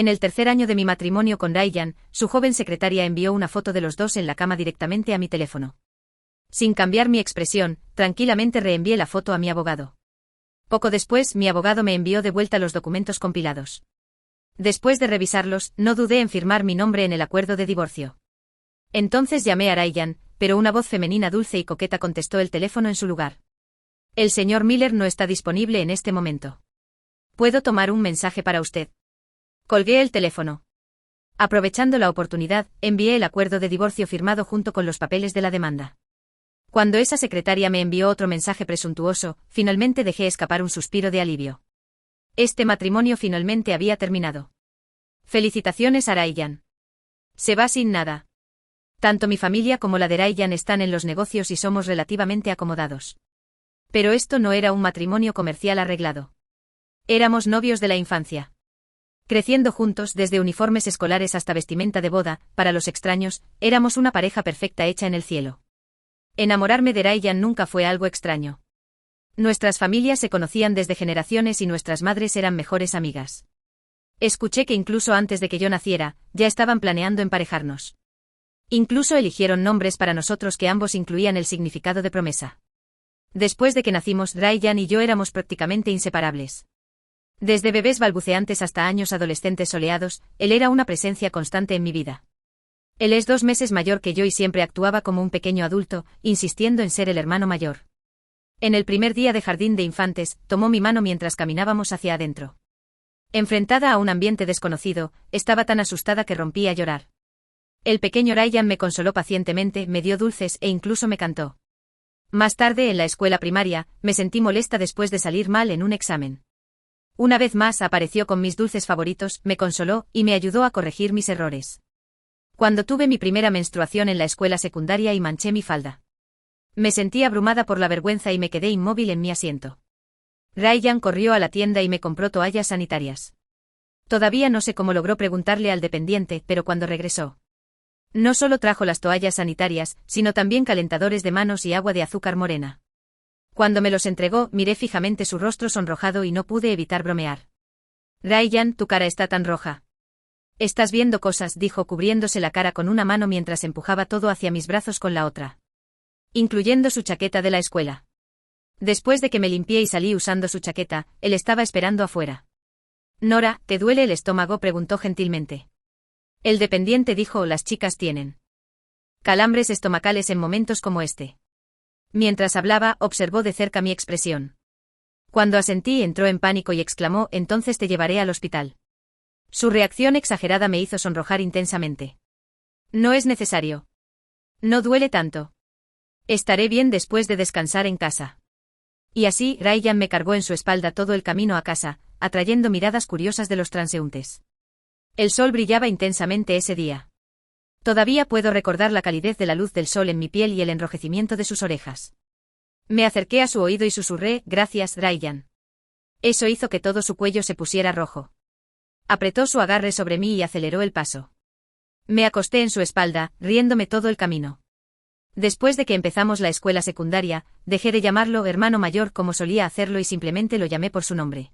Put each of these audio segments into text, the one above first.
En el tercer año de mi matrimonio con Ryan, su joven secretaria envió una foto de los dos en la cama directamente a mi teléfono. Sin cambiar mi expresión, tranquilamente reenvié la foto a mi abogado. Poco después, mi abogado me envió de vuelta los documentos compilados. Después de revisarlos, no dudé en firmar mi nombre en el acuerdo de divorcio. Entonces llamé a Ryan, pero una voz femenina dulce y coqueta contestó el teléfono en su lugar. El señor Miller no está disponible en este momento. ¿Puedo tomar un mensaje para usted? Colgué el teléfono. Aprovechando la oportunidad, envié el acuerdo de divorcio firmado junto con los papeles de la demanda. Cuando esa secretaria me envió otro mensaje presuntuoso, finalmente dejé escapar un suspiro de alivio. Este matrimonio finalmente había terminado. Felicitaciones a Ryan. Se va sin nada. Tanto mi familia como la de Ryan están en los negocios y somos relativamente acomodados. Pero esto no era un matrimonio comercial arreglado. Éramos novios de la infancia. Creciendo juntos desde uniformes escolares hasta vestimenta de boda, para los extraños, éramos una pareja perfecta hecha en el cielo. Enamorarme de Ryan nunca fue algo extraño. Nuestras familias se conocían desde generaciones y nuestras madres eran mejores amigas. Escuché que incluso antes de que yo naciera, ya estaban planeando emparejarnos. Incluso eligieron nombres para nosotros que ambos incluían el significado de promesa. Después de que nacimos, Ryan y yo éramos prácticamente inseparables. Desde bebés balbuceantes hasta años adolescentes soleados, él era una presencia constante en mi vida. Él es 2 meses mayor que yo y siempre actuaba como un pequeño adulto, insistiendo en ser el hermano mayor. En el primer día de jardín de infantes, tomó mi mano mientras caminábamos hacia adentro. Enfrentada a un ambiente desconocido, estaba tan asustada que rompí a llorar. El pequeño Ryan me consoló pacientemente, me dio dulces e incluso me cantó. Más tarde, en la escuela primaria, me sentí molesta después de salir mal en un examen. Una vez más apareció con mis dulces favoritos, me consoló y me ayudó a corregir mis errores. Cuando tuve mi primera menstruación en la escuela secundaria y manché mi falda. Me sentí abrumada por la vergüenza y me quedé inmóvil en mi asiento. Ryan corrió a la tienda y me compró toallas sanitarias. Todavía no sé cómo logró preguntarle al dependiente, pero cuando regresó, no solo trajo las toallas sanitarias, sino también calentadores de manos y agua de azúcar morena. Cuando me los entregó, miré fijamente su rostro sonrojado y no pude evitar bromear. Ryan, tu cara está tan roja. Estás viendo cosas, dijo cubriéndose la cara con una mano mientras empujaba todo hacia mis brazos con la otra. Incluyendo su chaqueta de la escuela. Después de que me limpié y salí usando su chaqueta, él estaba esperando afuera. Nora, ¿te duele el estómago?, preguntó gentilmente. El dependiente dijo, las chicas tienen calambres estomacales en momentos como este. Mientras hablaba, observó de cerca mi expresión. Cuando asentí, entró en pánico y exclamó, entonces te llevaré al hospital. Su reacción exagerada me hizo sonrojar intensamente. No es necesario. No duele tanto. Estaré bien después de descansar en casa. Y así, Ryan me cargó en su espalda todo el camino a casa, atrayendo miradas curiosas de los transeúntes. El sol brillaba intensamente ese día. Todavía puedo recordar la calidez de la luz del sol en mi piel y el enrojecimiento de sus orejas. Me acerqué a su oído y susurré, gracias, Ryan. Eso hizo que todo su cuello se pusiera rojo. Apretó su agarre sobre mí y aceleró el paso. Me acosté en su espalda, riéndome todo el camino. Después de que empezamos la escuela secundaria, dejé de llamarlo hermano mayor como solía hacerlo y simplemente lo llamé por su nombre.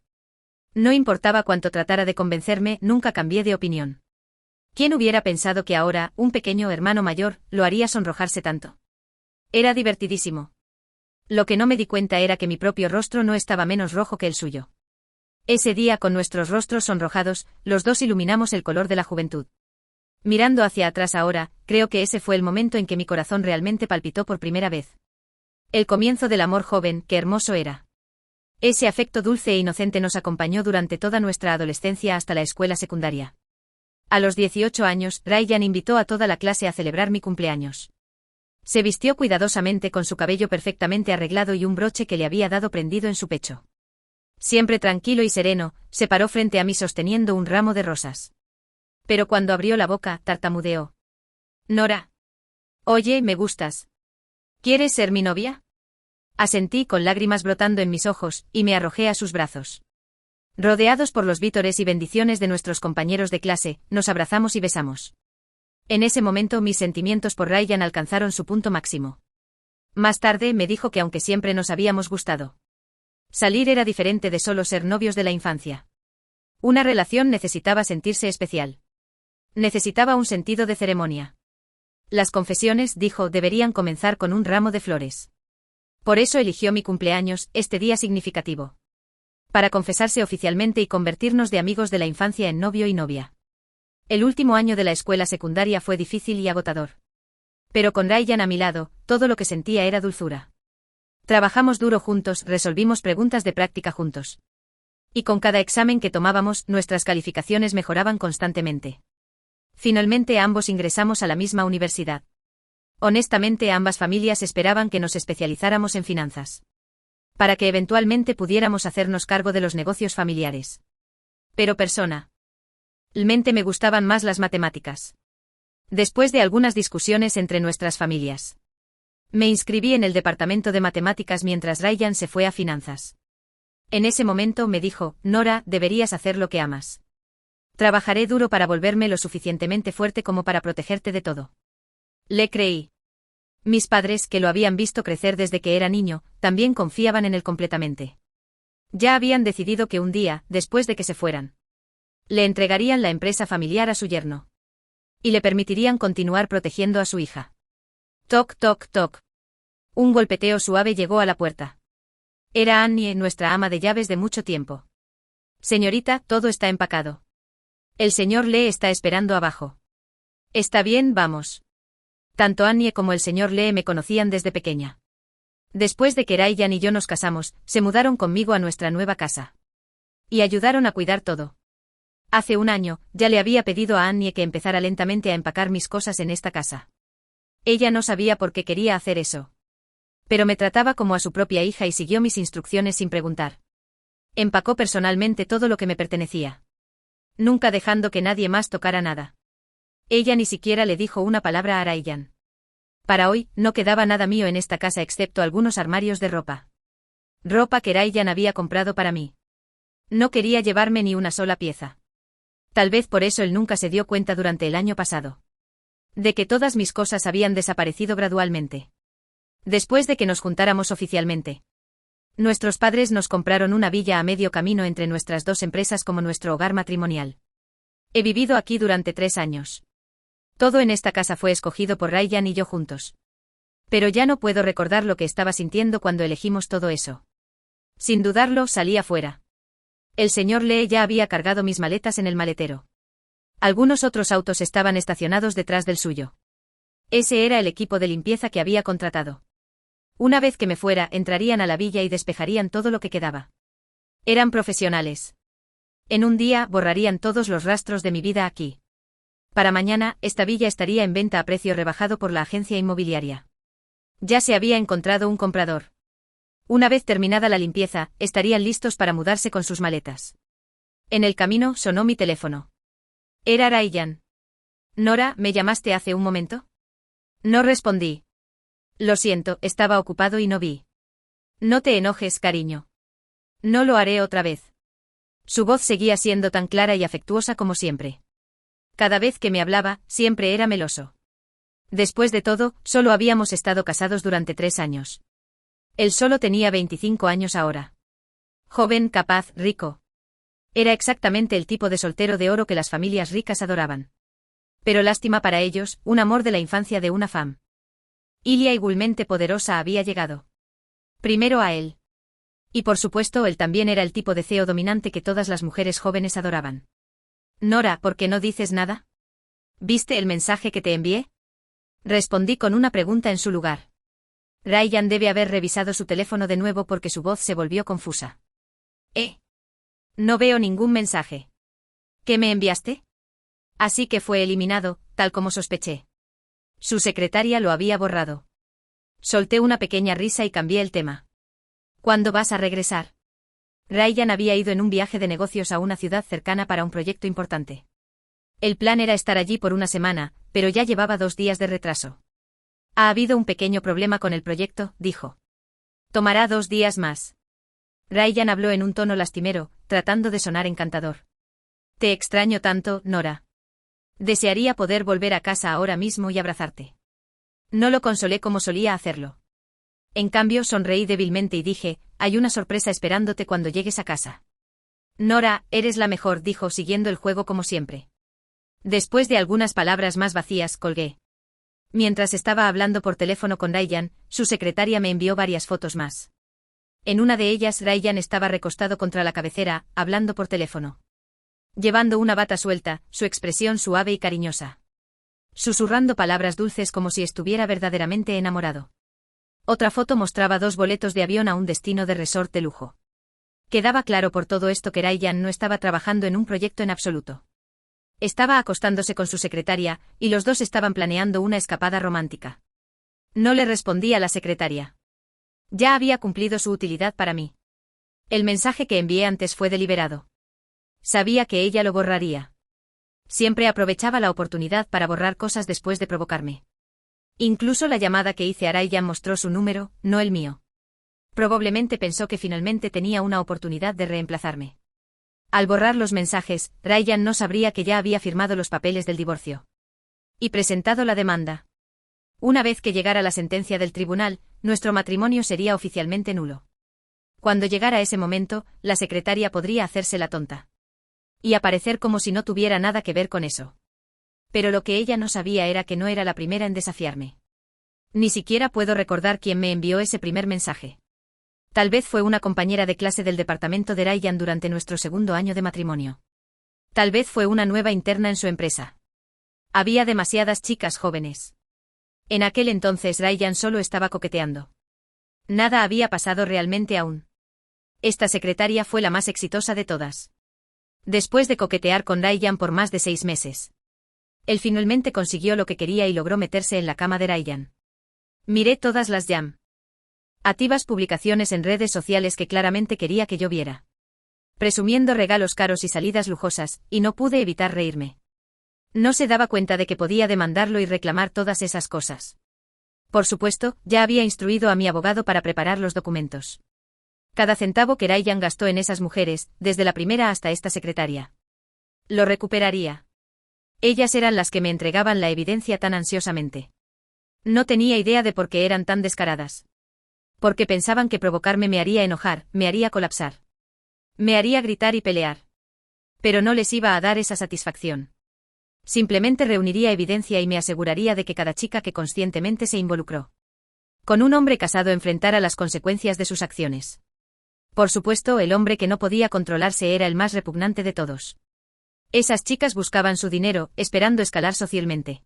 No importaba cuánto tratara de convencerme, nunca cambié de opinión. ¿Quién hubiera pensado que ahora, un pequeño hermano mayor, lo haría sonrojarse tanto? Era divertidísimo. Lo que no me di cuenta era que mi propio rostro no estaba menos rojo que el suyo. Ese día, con nuestros rostros sonrojados, los dos iluminamos el color de la juventud. Mirando hacia atrás ahora, creo que ese fue el momento en que mi corazón realmente palpitó por primera vez. El comienzo del amor joven, qué hermoso era. Ese afecto dulce e inocente nos acompañó durante toda nuestra adolescencia hasta la escuela secundaria. A los 18 años, Ryan invitó a toda la clase a celebrar mi cumpleaños. Se vistió cuidadosamente con su cabello perfectamente arreglado y un broche que le había dado prendido en su pecho. Siempre tranquilo y sereno, se paró frente a mí sosteniendo un ramo de rosas. Pero cuando abrió la boca, tartamudeó. Nora. Oye, me gustas. ¿Quieres ser mi novia? Asentí con lágrimas brotando en mis ojos, y me arrojé a sus brazos. Rodeados por los vítores y bendiciones de nuestros compañeros de clase, nos abrazamos y besamos. En ese momento mis sentimientos por Ryan alcanzaron su punto máximo. Más tarde me dijo que aunque siempre nos habíamos gustado, salir era diferente de solo ser novios de la infancia. Una relación necesitaba sentirse especial. Necesitaba un sentido de ceremonia. Las confesiones, dijo, deberían comenzar con un ramo de flores. Por eso eligió mi cumpleaños, este día significativo. Para confesarse oficialmente y convertirnos de amigos de la infancia en novio y novia. El último año de la escuela secundaria fue difícil y agotador. Pero con Ryan a mi lado, todo lo que sentía era dulzura. Trabajamos duro juntos, resolvimos preguntas de práctica juntos. Y con cada examen que tomábamos, nuestras calificaciones mejoraban constantemente. Finalmente ambos ingresamos a la misma universidad. Honestamente, ambas familias esperaban que nos especializáramos en finanzas. Para que eventualmente pudiéramos hacernos cargo de los negocios familiares. Pero personalmente me gustaban más las matemáticas. Después de algunas discusiones entre nuestras familias, me inscribí en el departamento de matemáticas mientras Ryan se fue a finanzas. En ese momento me dijo, Nora, deberías hacer lo que amas. Trabajaré duro para volverme lo suficientemente fuerte como para protegerte de todo. Le creí. Mis padres, que lo habían visto crecer desde que era niño, también confiaban en él completamente. Ya habían decidido que un día, después de que se fueran, le entregarían la empresa familiar a su yerno. Y le permitirían continuar protegiendo a su hija. Toc, toc, toc. Un golpeteo suave llegó a la puerta. Era Annie, nuestra ama de llaves de mucho tiempo. Señorita, todo está empacado. El señor Lee está esperando abajo. Está bien, vamos. Tanto Annie como el señor Lee me conocían desde pequeña. Después de que Ryan y yo nos casamos, se mudaron conmigo a nuestra nueva casa. Y ayudaron a cuidar todo. Hace un año, ya le había pedido a Annie que empezara lentamente a empacar mis cosas en esta casa. Ella no sabía por qué quería hacer eso. Pero me trataba como a su propia hija y siguió mis instrucciones sin preguntar. Empacó personalmente todo lo que me pertenecía. Nunca dejando que nadie más tocara nada. Ella ni siquiera le dijo una palabra a Ryan. Para hoy, no quedaba nada mío en esta casa excepto algunos armarios de ropa. Ropa que Ryan había comprado para mí. No quería llevarme ni una sola pieza. Tal vez por eso él nunca se dio cuenta durante el año pasado. De que todas mis cosas habían desaparecido gradualmente. Después de que nos juntáramos oficialmente. Nuestros padres nos compraron una villa a medio camino entre nuestras dos empresas como nuestro hogar matrimonial. He vivido aquí durante 3 años. Todo en esta casa fue escogido por Ryan y yo juntos. Pero ya no puedo recordar lo que estaba sintiendo cuando elegimos todo eso. Sin dudarlo, salí afuera. El señor Lee ya había cargado mis maletas en el maletero. Algunos otros autos estaban estacionados detrás del suyo. Ese era el equipo de limpieza que había contratado. Una vez que me fuera, entrarían a la villa y despejarían todo lo que quedaba. Eran profesionales. En un día, borrarían todos los rastros de mi vida aquí. Para mañana, esta villa estaría en venta a precio rebajado por la agencia inmobiliaria. Ya se había encontrado un comprador. Una vez terminada la limpieza, estarían listos para mudarse con sus maletas. En el camino, sonó mi teléfono. Era Ryan. Nora, ¿me llamaste hace un momento? No respondí. Lo siento, estaba ocupado y no vi. No te enojes, cariño. No lo haré otra vez. Su voz seguía siendo tan clara y afectuosa como siempre. Cada vez que me hablaba, siempre era meloso. Después de todo, solo habíamos estado casados durante 3 años. Él solo tenía 25 años ahora. Joven, capaz, rico. Era exactamente el tipo de soltero de oro que las familias ricas adoraban. Pero lástima para ellos, un amor de la infancia de una femme. Ilia igualmente poderosa había llegado. Primero a él. Y por supuesto él también era el tipo de CEO dominante que todas las mujeres jóvenes adoraban. Nora, ¿por qué no dices nada? ¿Viste el mensaje que te envié? Respondí con una pregunta en su lugar. Ryan debe haber revisado su teléfono de nuevo porque su voz se volvió confusa. No veo ningún mensaje. ¿Qué me enviaste? Así que fue eliminado, tal como sospeché. Su secretaria lo había borrado. Solté una pequeña risa y cambié el tema. ¿Cuándo vas a regresar? Ryan había ido en un viaje de negocios a una ciudad cercana para un proyecto importante. El plan era estar allí por una semana, pero ya llevaba 2 días de retraso. Ha habido un pequeño problema con el proyecto, dijo. Tomará 2 días más. Ryan habló en un tono lastimero, tratando de sonar encantador. Te extraño tanto, Nora. Desearía poder volver a casa ahora mismo y abrazarte. No lo consolé como solía hacerlo. En cambio, sonreí débilmente y dije, hay una sorpresa esperándote cuando llegues a casa. Nora, eres la mejor, dijo siguiendo el juego como siempre. Después de algunas palabras más vacías, colgué. Mientras estaba hablando por teléfono con Ryan, su secretaria me envió varias fotos más. En una de ellas Ryan estaba recostado contra la cabecera, hablando por teléfono. Llevando una bata suelta, su expresión suave y cariñosa. Susurrando palabras dulces como si estuviera verdaderamente enamorado. Otra foto mostraba 2 boletos de avión a un destino de resort de lujo. Quedaba claro por todo esto que Ryan no estaba trabajando en un proyecto en absoluto. Estaba acostándose con su secretaria, y los dos estaban planeando una escapada romántica. No le respondí a la secretaria. Ya había cumplido su utilidad para mí. El mensaje que envié antes fue deliberado. Sabía que ella lo borraría. Siempre aprovechaba la oportunidad para borrar cosas después de provocarme. Incluso la llamada que hice a Ryan mostró su número, no el mío. Probablemente pensó que finalmente tenía una oportunidad de reemplazarme. Al borrar los mensajes, Ryan no sabría que ya había firmado los papeles del divorcio. Y presentado la demanda. Una vez que llegara la sentencia del tribunal, nuestro matrimonio sería oficialmente nulo. Cuando llegara ese momento, la secretaria podría hacerse la tonta. Y aparecer como si no tuviera nada que ver con eso. Pero lo que ella no sabía era que no era la primera en desafiarme. Ni siquiera puedo recordar quién me envió ese primer mensaje. Tal vez fue una compañera de clase del departamento de Ryan durante nuestro segundo año de matrimonio. Tal vez fue una nueva interna en su empresa. Había demasiadas chicas jóvenes. En aquel entonces Ryan solo estaba coqueteando. Nada había pasado realmente aún. Esta secretaria fue la más exitosa de todas. Después de coquetear con Ryan por más de 6 meses. Él finalmente consiguió lo que quería y logró meterse en la cama de Ryan. Miré todas las llamativas publicaciones en redes sociales que claramente quería que yo viera. Presumiendo regalos caros y salidas lujosas, y no pude evitar reírme. No se daba cuenta de que podía demandarlo y reclamar todas esas cosas. Por supuesto, ya había instruido a mi abogado para preparar los documentos. Cada centavo que Ryan gastó en esas mujeres, desde la primera hasta esta secretaria. Lo recuperaría. Ellas eran las que me entregaban la evidencia tan ansiosamente. No tenía idea de por qué eran tan descaradas. Porque pensaban que provocarme me haría enojar, me haría colapsar. Me haría gritar y pelear. Pero no les iba a dar esa satisfacción. Simplemente reuniría evidencia y me aseguraría de que cada chica que conscientemente se involucró con un hombre casado enfrentara las consecuencias de sus acciones. Por supuesto, el hombre que no podía controlarse era el más repugnante de todos. Esas chicas buscaban su dinero, esperando escalar socialmente.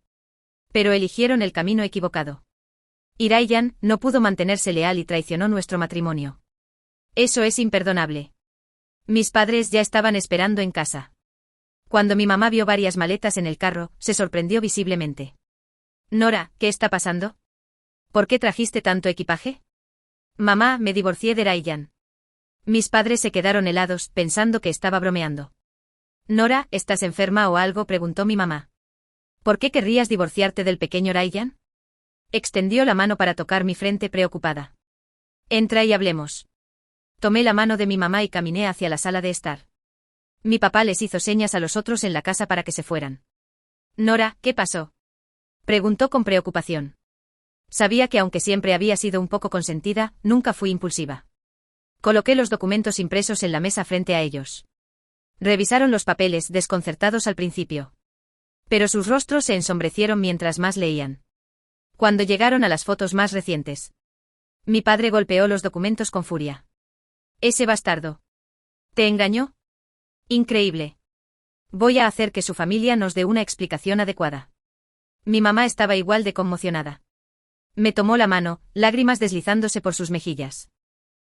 Pero eligieron el camino equivocado. Y Ryan no pudo mantenerse leal y traicionó nuestro matrimonio. Eso es imperdonable. Mis padres ya estaban esperando en casa. Cuando mi mamá vio varias maletas en el carro, se sorprendió visiblemente. Nora, ¿qué está pasando? ¿Por qué trajiste tanto equipaje? Mamá, me divorcié de Ryan. Mis padres se quedaron helados, pensando que estaba bromeando. Nora, ¿estás enferma o algo?, preguntó mi mamá. ¿Por qué querrías divorciarte del pequeño Ryan? Extendió la mano para tocar mi frente preocupada. Entra y hablemos. Tomé la mano de mi mamá y caminé hacia la sala de estar. Mi papá les hizo señas a los otros en la casa para que se fueran. Nora, ¿qué pasó?, preguntó con preocupación. Sabía que aunque siempre había sido un poco consentida, nunca fui impulsiva. Coloqué los documentos impresos en la mesa frente a ellos. Revisaron los papeles, desconcertados al principio. Pero sus rostros se ensombrecieron mientras más leían. Cuando llegaron a las fotos más recientes. Mi padre golpeó los documentos con furia. Ese bastardo. ¿Te engañó? Increíble. Voy a hacer que su familia nos dé una explicación adecuada. Mi mamá estaba igual de conmocionada. Me tomó la mano, lágrimas deslizándose por sus mejillas.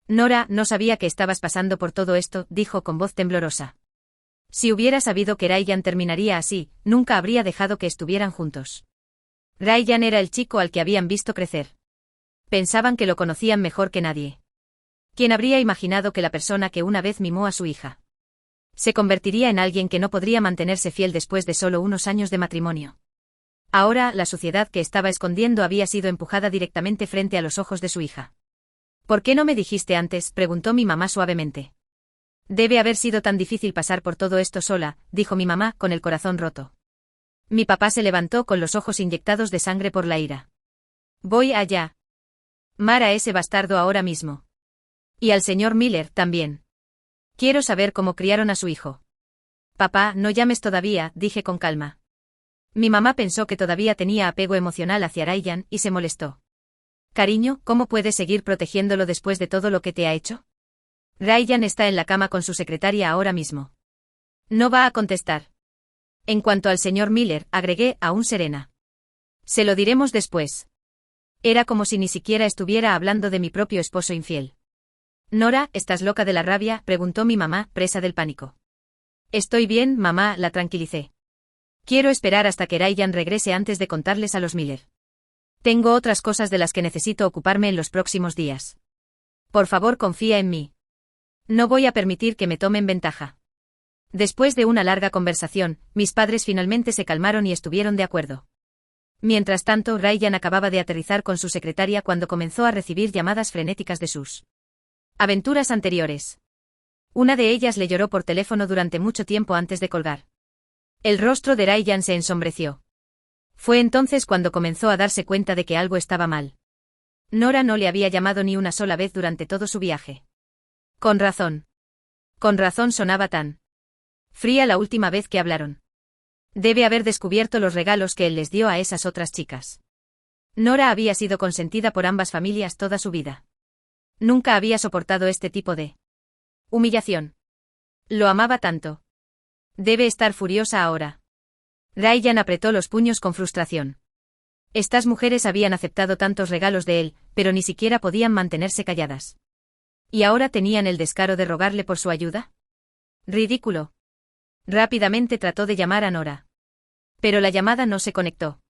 Nora, no sabía que estabas pasando por todo esto, dijo con voz temblorosa. Si hubiera sabido que Ryan terminaría así, nunca habría dejado que estuvieran juntos. Ryan era el chico al que habían visto crecer. Pensaban que lo conocían mejor que nadie. ¿Quién habría imaginado que la persona que una vez mimó a su hija se convertiría en alguien que no podría mantenerse fiel después de solo unos años de matrimonio? Ahora, la suciedad que estaba escondiendo había sido empujada directamente frente a los ojos de su hija. ¿Por qué no me dijiste antes?, preguntó mi mamá suavemente. Debe haber sido tan difícil pasar por todo esto sola, dijo mi mamá, con el corazón roto. Mi papá se levantó con los ojos inyectados de sangre por la ira. Voy allá. Mar a ese bastardo ahora mismo. Y al señor Miller, también. Quiero saber cómo criaron a su hijo. Papá, no llames todavía, dije con calma. Mi mamá pensó que todavía tenía apego emocional hacia Ryan y se molestó. Cariño, ¿cómo puedes seguir protegiéndolo después de todo lo que te ha hecho? Ryan está en la cama con su secretaria ahora mismo. No va a contestar. En cuanto al señor Miller, agregué, aún serena. Se lo diremos después. Era como si ni siquiera estuviera hablando de mi propio esposo infiel. Nora, ¿estás loca de la rabia?, preguntó mi mamá, presa del pánico. Estoy bien, mamá, la tranquilicé. Quiero esperar hasta que Ryan regrese antes de contarles a los Miller. Tengo otras cosas de las que necesito ocuparme en los próximos días. Por favor, confía en mí. No voy a permitir que me tomen ventaja. Después de una larga conversación, mis padres finalmente se calmaron y estuvieron de acuerdo. Mientras tanto, Ryan acababa de aterrizar con su secretaria cuando comenzó a recibir llamadas frenéticas de sus aventuras anteriores. Una de ellas le lloró por teléfono durante mucho tiempo antes de colgar. El rostro de Ryan se ensombreció. Fue entonces cuando comenzó a darse cuenta de que algo estaba mal. Nora no le había llamado ni una sola vez durante todo su viaje. Con razón. Con razón sonaba tan fría la última vez que hablaron. Debe haber descubierto los regalos que él les dio a esas otras chicas. Nora había sido consentida por ambas familias toda su vida. Nunca había soportado este tipo de humillación. Lo amaba tanto. Debe estar furiosa ahora. Ryan apretó los puños con frustración. Estas mujeres habían aceptado tantos regalos de él, pero ni siquiera podían mantenerse calladas. ¿Y ahora tenían el descaro de rogarle por su ayuda? Ridículo. Rápidamente trató de llamar a Nora. Pero la llamada no se conectó.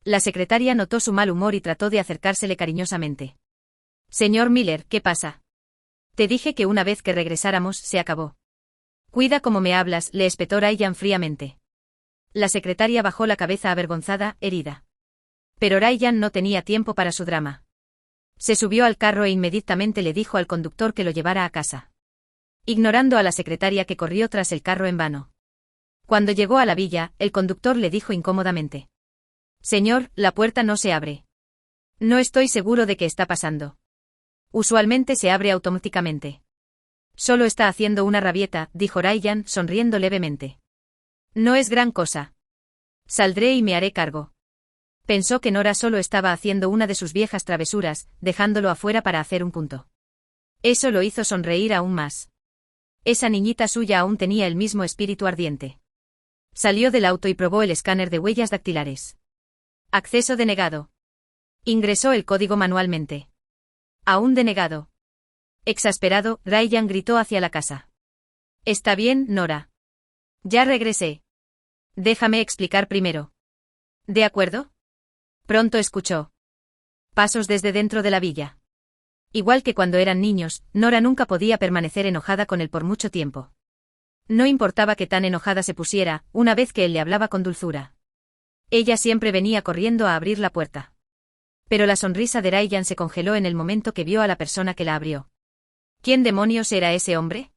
La secretaria notó su mal humor y trató de acercársele cariñosamente. Señor Miller, ¿qué pasa? Te dije que una vez que regresáramos, se acabó. Cuida cómo me hablas, le espetó Ryan fríamente. La secretaria bajó la cabeza avergonzada, herida. Pero Ryan no tenía tiempo para su drama. Se subió al carro e inmediatamente le dijo al conductor que lo llevara a casa. Ignorando a la secretaria que corrió tras el carro en vano. Cuando llegó a la villa, el conductor le dijo incómodamente. Señor, la puerta no se abre. No estoy seguro de qué está pasando. Usualmente se abre automáticamente. Solo está haciendo una rabieta, dijo Ryan, sonriendo levemente. No es gran cosa. Saldré y me haré cargo. Pensó que Nora solo estaba haciendo una de sus viejas travesuras, dejándolo afuera para hacer un punto. Eso lo hizo sonreír aún más. Esa niñita suya aún tenía el mismo espíritu ardiente. Salió del auto y probó el escáner de huellas dactilares. Acceso denegado. Ingresó el código manualmente. Aún denegado. Exasperado, Ryan gritó hacia la casa. Está bien, Nora. Ya regresé. Déjame explicar primero. ¿De acuerdo? Pronto escuchó pasos desde dentro de la villa. Igual que cuando eran niños, Nora nunca podía permanecer enojada con él por mucho tiempo. No importaba que tan enojada se pusiera, una vez que él le hablaba con dulzura. Ella siempre venía corriendo a abrir la puerta. Pero la sonrisa de Ryan se congeló en el momento que vio a la persona que la abrió. ¿Quién demonios era ese hombre?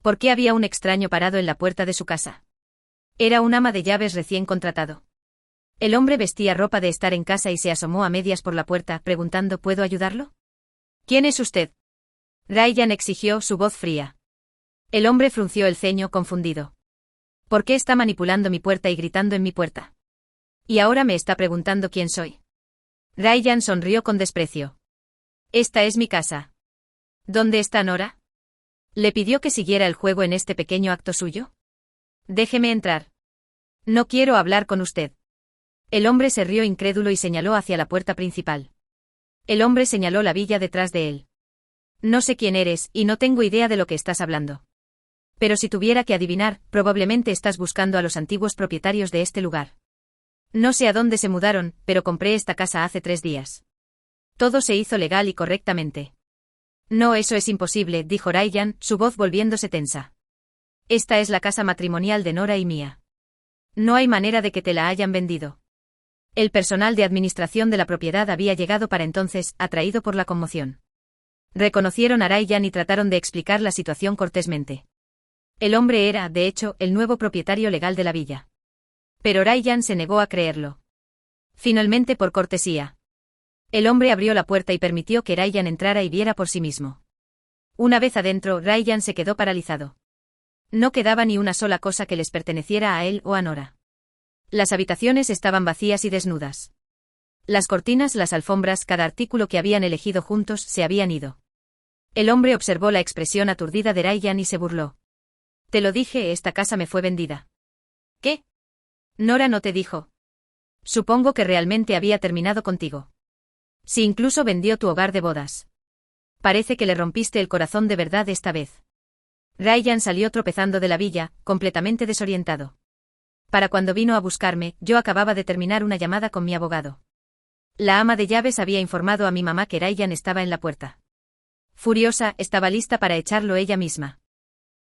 ¿Por qué había un extraño parado en la puerta de su casa? Era un ama de llaves recién contratado. El hombre vestía ropa de estar en casa y se asomó a medias por la puerta, preguntando ¿puedo ayudarlo? ¿Quién es usted? Ryan exigió, su voz fría. El hombre frunció el ceño, confundido. ¿Por qué está manipulando mi puerta y gritando en mi puerta? Y ahora me está preguntando quién soy. Ryan sonrió con desprecio. Esta es mi casa. ¿Dónde está Nora? ¿Le pidió que siguiera el juego en este pequeño acto suyo? Déjeme entrar. No quiero hablar con usted. El hombre se rió incrédulo y señaló hacia la puerta principal. El hombre señaló la villa detrás de él. No sé quién eres, y no tengo idea de lo que estás hablando. Pero si tuviera que adivinar, probablemente estás buscando a los antiguos propietarios de este lugar. No sé a dónde se mudaron, pero compré esta casa hace 3 días. Todo se hizo legal y correctamente. No, eso es imposible, dijo Ryan, su voz volviéndose tensa. Esta es la casa matrimonial de Nora y mía. No hay manera de que te la hayan vendido. El personal de administración de la propiedad había llegado para entonces, atraído por la conmoción. Reconocieron a Ryan y trataron de explicar la situación cortésmente. El hombre era, de hecho, el nuevo propietario legal de la villa. Pero Ryan se negó a creerlo. Finalmente, por cortesía. El hombre abrió la puerta y permitió que Ryan entrara y viera por sí mismo. Una vez adentro, Ryan se quedó paralizado. No quedaba ni una sola cosa que les perteneciera a él o a Nora. Las habitaciones estaban vacías y desnudas. Las cortinas, las alfombras, cada artículo que habían elegido juntos se habían ido. El hombre observó la expresión aturdida de Ryan y se burló. Te lo dije, esta casa me fue vendida. ¿Qué? Nora no te dijo. Supongo que realmente había terminado contigo. Si incluso vendió tu hogar de bodas. Parece que le rompiste el corazón de verdad esta vez. Ryan salió tropezando de la villa, completamente desorientado. Para cuando vino a buscarme, yo acababa de terminar una llamada con mi abogado. La ama de llaves había informado a mi mamá que Ryan estaba en la puerta. Furiosa, estaba lista para echarlo ella misma.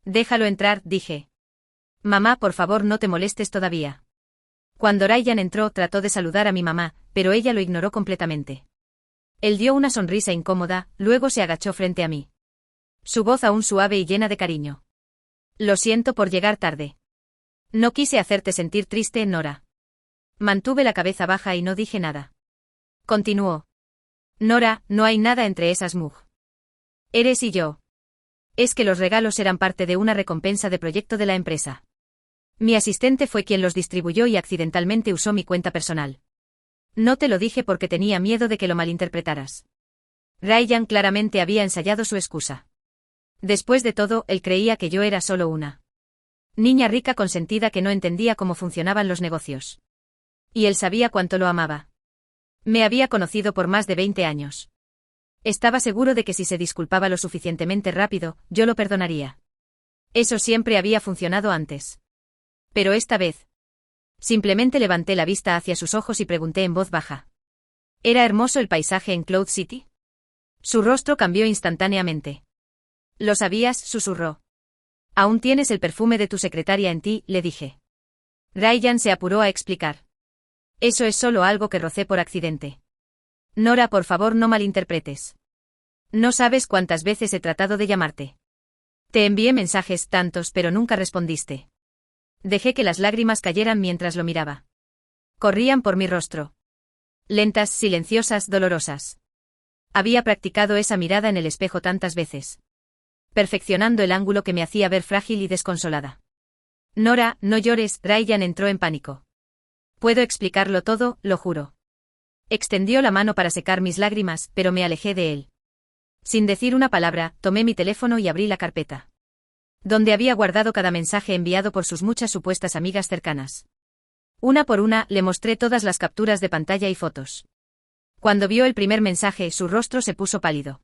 Déjalo entrar, dije. Mamá, por favor, no te molestes todavía. Cuando Ryan entró, trató de saludar a mi mamá, pero ella lo ignoró completamente. Él dio una sonrisa incómoda, luego se agachó frente a mí. Su voz aún suave y llena de cariño. Lo siento por llegar tarde. No quise hacerte sentir triste, Nora. Mantuve la cabeza baja y no dije nada. Continuó. Nora, no hay nada entre esas mug. Eres y yo. Es que los regalos eran parte de una recompensa de proyecto de la empresa. Mi asistente fue quien los distribuyó y accidentalmente usó mi cuenta personal. No te lo dije porque tenía miedo de que lo malinterpretaras. Ryan claramente había ensayado su excusa. Después de todo, él creía que yo era solo una niña rica consentida que no entendía cómo funcionaban los negocios. Y él sabía cuánto lo amaba. Me había conocido por más de 20 años. Estaba seguro de que si se disculpaba lo suficientemente rápido, yo lo perdonaría. Eso siempre había funcionado antes. Pero esta vez. Simplemente levanté la vista hacia sus ojos y pregunté en voz baja. ¿Era hermoso el paisaje en Cloud City? Su rostro cambió instantáneamente. ¿Lo sabías?, susurró. Aún tienes el perfume de tu secretaria en ti, le dije. Ryan se apuró a explicar. Eso es solo algo que rocé por accidente. Nora, por favor, no malinterpretes. No sabes cuántas veces he tratado de llamarte. Te envié mensajes tantos, pero nunca respondiste. Dejé que las lágrimas cayeran mientras lo miraba. Corrían por mi rostro. Lentas, silenciosas, dolorosas. Había practicado esa mirada en el espejo tantas veces. Perfeccionando el ángulo que me hacía ver frágil y desconsolada. Nora, no llores, Ryan entró en pánico. Puedo explicarlo todo, lo juro. Extendió la mano para secar mis lágrimas, pero me alejé de él. Sin decir una palabra, tomé mi teléfono y abrí la carpeta. Donde había guardado cada mensaje enviado por sus muchas supuestas amigas cercanas. Una por una, le mostré todas las capturas de pantalla y fotos. Cuando vio el primer mensaje, su rostro se puso pálido.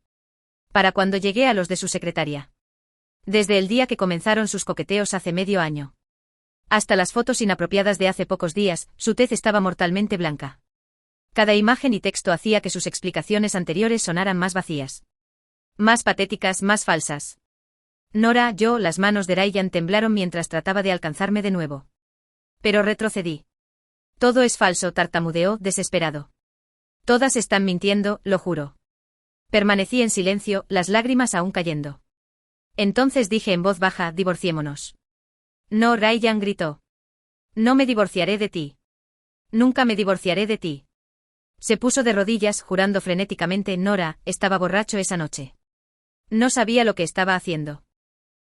Para cuando llegué a los de su secretaria. Desde el día que comenzaron sus coqueteos hace medio año. Hasta las fotos inapropiadas de hace pocos días, su tez estaba mortalmente blanca. Cada imagen y texto hacía que sus explicaciones anteriores sonaran más vacías. Más patéticas, más falsas. Nora, las manos de Ryan temblaron mientras trataba de alcanzarme de nuevo. Pero retrocedí. Todo es falso, tartamudeó, desesperado. Todas están mintiendo, lo juro. Permanecí en silencio, las lágrimas aún cayendo. Entonces dije en voz baja, divorciémonos. No, Ryan gritó. No me divorciaré de ti. Nunca me divorciaré de ti. Se puso de rodillas, jurando frenéticamente. Nora, estaba borracho esa noche. No sabía lo que estaba haciendo.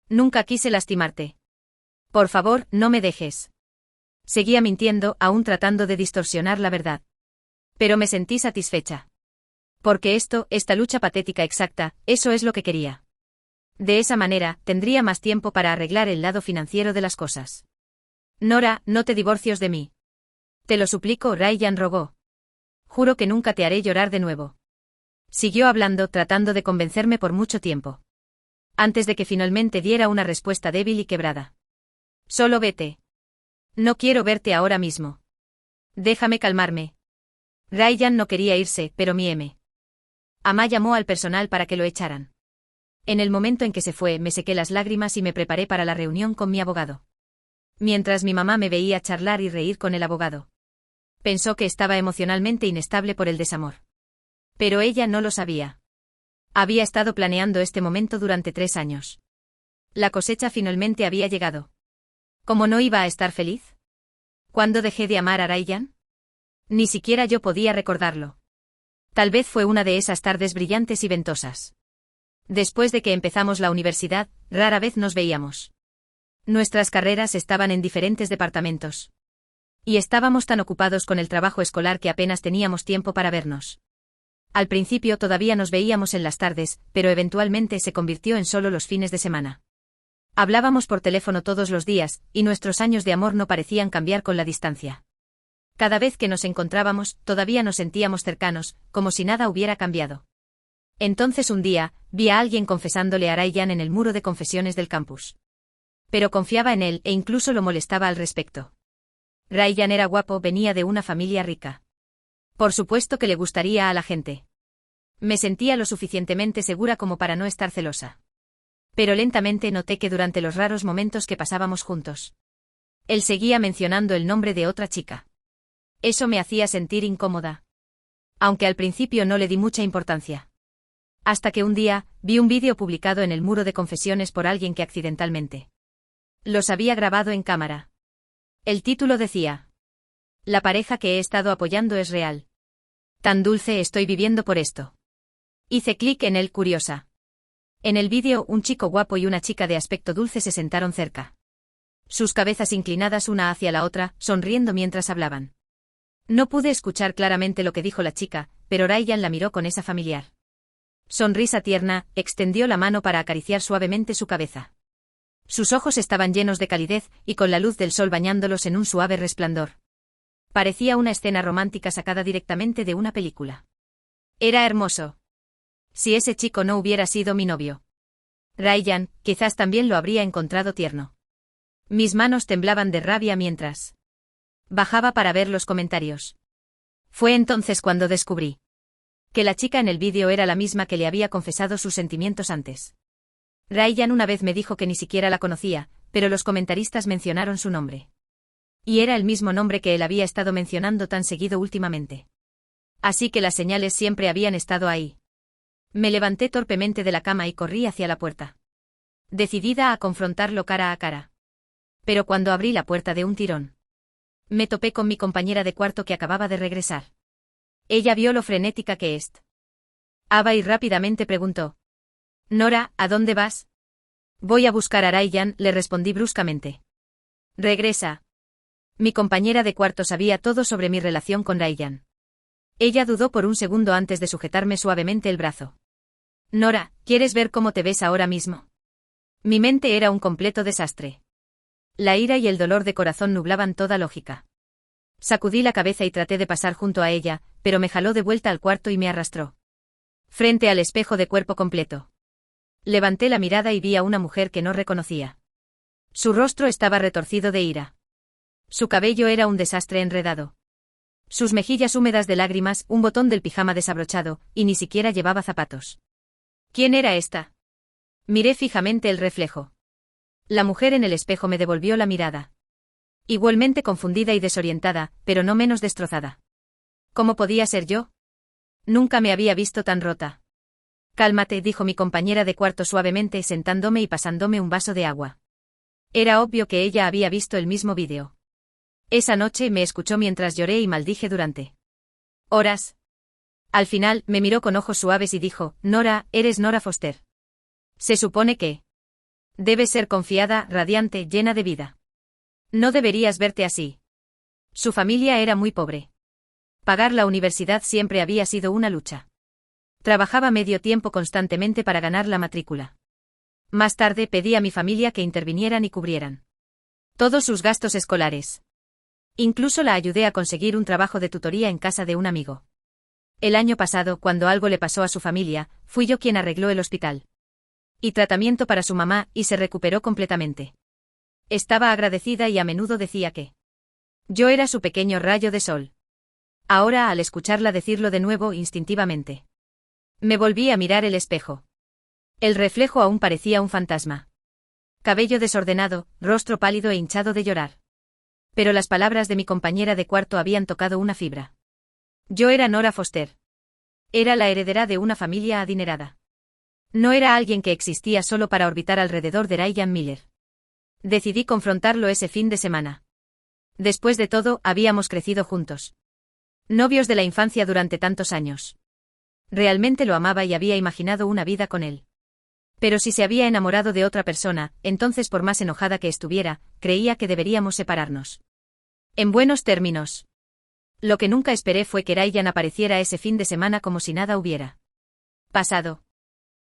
Nunca quise lastimarte. Por favor, no me dejes. Seguía mintiendo, aún tratando de distorsionar la verdad. Pero me sentí satisfecha. Porque esta lucha patética exacta, eso es lo que quería. De esa manera, tendría más tiempo para arreglar el lado financiero de las cosas. Nora, no te divorcies de mí. Te lo suplico, Ryan rogó. Juro que nunca te haré llorar de nuevo. Siguió hablando, tratando de convencerme por mucho tiempo. Antes de que finalmente diera una respuesta débil y quebrada. Solo vete. No quiero verte ahora mismo. Déjame calmarme. Ryan no quería irse, pero mi Ama llamó al personal para que lo echaran. En el momento en que se fue, me sequé las lágrimas y me preparé para la reunión con mi abogado. Mientras mi mamá me veía charlar y reír con el abogado. Pensó que estaba emocionalmente inestable por el desamor. Pero ella no lo sabía. Había estado planeando este momento durante 3 años. La cosecha finalmente había llegado. ¿Cómo no iba a estar feliz? ¿Cuándo dejé de amar a Ryan? Ni siquiera yo podía recordarlo. Tal vez fue una de esas tardes brillantes y ventosas. Después de que empezamos la universidad, rara vez nos veíamos. Nuestras carreras estaban en diferentes departamentos. Y estábamos tan ocupados con el trabajo escolar que apenas teníamos tiempo para vernos. Al principio todavía nos veíamos en las tardes, pero eventualmente se convirtió en solo los fines de semana. Hablábamos por teléfono todos los días, y nuestros años de amor no parecían cambiar con la distancia. Cada vez que nos encontrábamos, todavía nos sentíamos cercanos, como si nada hubiera cambiado. Entonces un día, vi a alguien confesándole a Ryan en el muro de confesiones del campus. Pero confiaba en él e incluso lo molestaba al respecto. Ryan era guapo, venía de una familia rica. Por supuesto que le gustaría a la gente. Me sentía lo suficientemente segura como para no estar celosa. Pero lentamente noté que durante los raros momentos que pasábamos juntos, él seguía mencionando el nombre de otra chica. Eso me hacía sentir incómoda. Aunque al principio no le di mucha importancia. Hasta que un día, vi un vídeo publicado en el muro de confesiones por alguien que accidentalmente los había grabado en cámara. El título decía: "La pareja que he estado apoyando es real. Tan dulce estoy viviendo por esto". Hice clic en él curiosa. En el vídeo, un chico guapo y una chica de aspecto dulce se sentaron cerca. Sus cabezas inclinadas una hacia la otra, sonriendo mientras hablaban. No pude escuchar claramente lo que dijo la chica, pero Ryan la miró con esa familiar sonrisa tierna, extendió la mano para acariciar suavemente su cabeza. Sus ojos estaban llenos de calidez, y con la luz del sol bañándolos en un suave resplandor. Parecía una escena romántica sacada directamente de una película. Era hermoso. Si ese chico no hubiera sido mi novio, Ryan, quizás también lo habría encontrado tierno. Mis manos temblaban de rabia mientras bajaba para ver los comentarios. Fue entonces cuando descubrí que la chica en el vídeo era la misma que le había confesado sus sentimientos antes. Ryan una vez me dijo que ni siquiera la conocía, pero los comentaristas mencionaron su nombre. Y era el mismo nombre que él había estado mencionando tan seguido últimamente. Así que las señales siempre habían estado ahí. Me levanté torpemente de la cama y corrí hacia la puerta, decidida a confrontarlo cara a cara. Pero cuando abrí la puerta de un tirón, me topé con mi compañera de cuarto que acababa de regresar. Ella vio lo frenética que estaba y rápidamente preguntó: "Nora, ¿a dónde vas?". "Voy a buscar a Ryan", le respondí bruscamente. "Regresa". Mi compañera de cuarto sabía todo sobre mi relación con Ryan. Ella dudó por un segundo antes de sujetarme suavemente el brazo. "Nora, ¿quieres ver cómo te ves ahora mismo?". Mi mente era un completo desastre. La ira y el dolor de corazón nublaban toda lógica. Sacudí la cabeza y traté de pasar junto a ella, pero me jaló de vuelta al cuarto y me arrastró frente al espejo de cuerpo completo. Levanté la mirada y vi a una mujer que no reconocía. Su rostro estaba retorcido de ira. Su cabello era un desastre enredado. Sus mejillas húmedas de lágrimas, un botón del pijama desabrochado, y ni siquiera llevaba zapatos. ¿Quién era esta? Miré fijamente el reflejo. La mujer en el espejo me devolvió la mirada. Igualmente confundida y desorientada, pero no menos destrozada. ¿Cómo podía ser yo? Nunca me había visto tan rota. Cálmate, dijo mi compañera de cuarto suavemente, sentándome y pasándome un vaso de agua. Era obvio que ella había visto el mismo vídeo. Esa noche me escuchó mientras lloré y maldije durante horas. Al final, me miró con ojos suaves y dijo: "Nora, eres Nora Foster. Se supone que debes ser confiada, radiante, llena de vida. No deberías verte así". Su familia era muy pobre. Pagar la universidad siempre había sido una lucha. Trabajaba medio tiempo constantemente para ganar la matrícula. Más tarde pedí a mi familia que intervinieran y cubrieran todos sus gastos escolares. Incluso la ayudé a conseguir un trabajo de tutoría en casa de un amigo. El año pasado, cuando algo le pasó a su familia, fui yo quien arregló el hospital y tratamiento para su mamá, y se recuperó completamente. Estaba agradecida y a menudo decía que yo era su pequeño rayo de sol. Ahora, al escucharla decirlo de nuevo instintivamente, me volví a mirar el espejo. El reflejo aún parecía un fantasma. Cabello desordenado, rostro pálido e hinchado de llorar. Pero las palabras de mi compañera de cuarto habían tocado una fibra. Yo era Nora Foster. Era la heredera de una familia adinerada. No era alguien que existía solo para orbitar alrededor de Ryan Miller. Decidí confrontarlo ese fin de semana. Después de todo, habíamos crecido juntos. Novios de la infancia durante tantos años. Realmente lo amaba y había imaginado una vida con él. Pero si se había enamorado de otra persona, entonces por más enojada que estuviera, creía que deberíamos separarnos. En buenos términos. Lo que nunca esperé fue que Ryan apareciera ese fin de semana como si nada hubiera pasado.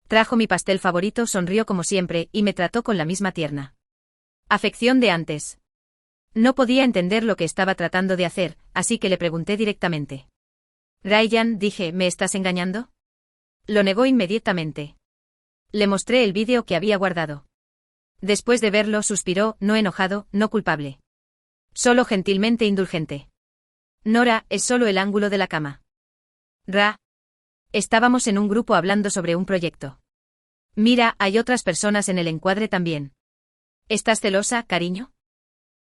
Trajo mi pastel favorito, sonrió como siempre, y me trató con la misma tierna afección de antes. No podía entender lo que estaba tratando de hacer, así que le pregunté directamente. Ryan, dije, ¿me estás engañando? Lo negó inmediatamente. Le mostré el vídeo que había guardado. Después de verlo, suspiró, no enojado, no culpable. Solo gentilmente indulgente. Nora, es solo el ángulo de la cama. Estábamos en un grupo hablando sobre un proyecto. Mira, hay otras personas en el encuadre también. ¿Estás celosa, cariño?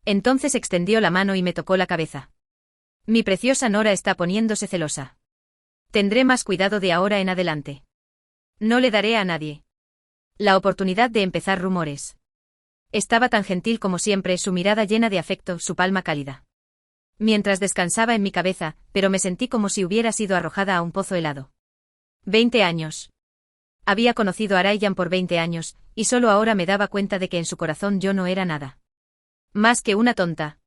Entonces extendió la mano y me tocó la cabeza. Mi preciosa Nora está poniéndose celosa. Tendré más cuidado de ahora en adelante. No le daré a nadie la oportunidad de empezar rumores. Estaba tan gentil como siempre, su mirada llena de afecto, su palma cálida. Mientras descansaba en mi cabeza, pero me sentí como si hubiera sido arrojada a un pozo helado. 20 años. Había conocido a Ryan por 20 años, y solo ahora me daba cuenta de que en su corazón yo no era nada más que una tonta.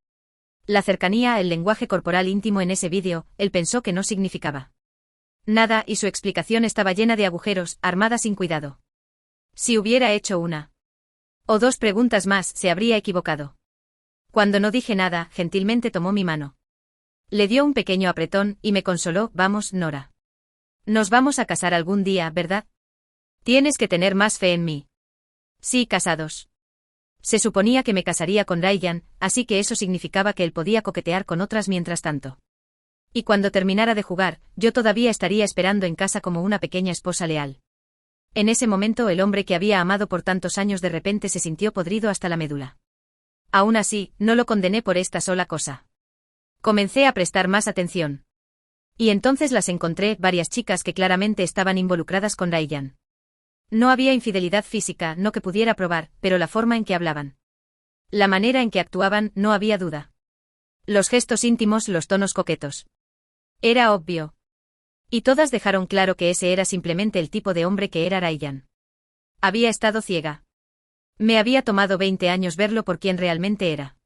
La cercanía, el lenguaje corporal íntimo en ese vídeo, él pensó que no significaba nada y su explicación estaba llena de agujeros, armada sin cuidado. Si hubiera hecho una o dos preguntas más, se habría equivocado. Cuando no dije nada, gentilmente tomó mi mano. Le dio un pequeño apretón y me consoló, vamos, Nora. Nos vamos a casar algún día, ¿verdad? Tienes que tener más fe en mí. Sí, casados. Se suponía que me casaría con Ryan, así que eso significaba que él podía coquetear con otras mientras tanto. Y cuando terminara de jugar, yo todavía estaría esperando en casa como una pequeña esposa leal. En ese momento el hombre que había amado por tantos años de repente se sintió podrido hasta la médula. Aún así, no lo condené por esta sola cosa. Comencé a prestar más atención. Y entonces las encontré, varias chicas que claramente estaban involucradas con Ryan. No había infidelidad física, no que pudiera probar, pero la forma en que hablaban. La manera en que actuaban, no había duda. Los gestos íntimos, los tonos coquetos. Era obvio. Y todas dejaron claro que ese era simplemente el tipo de hombre que era Ryan. Había estado ciega. Me había tomado 20 años verlo por quien realmente era.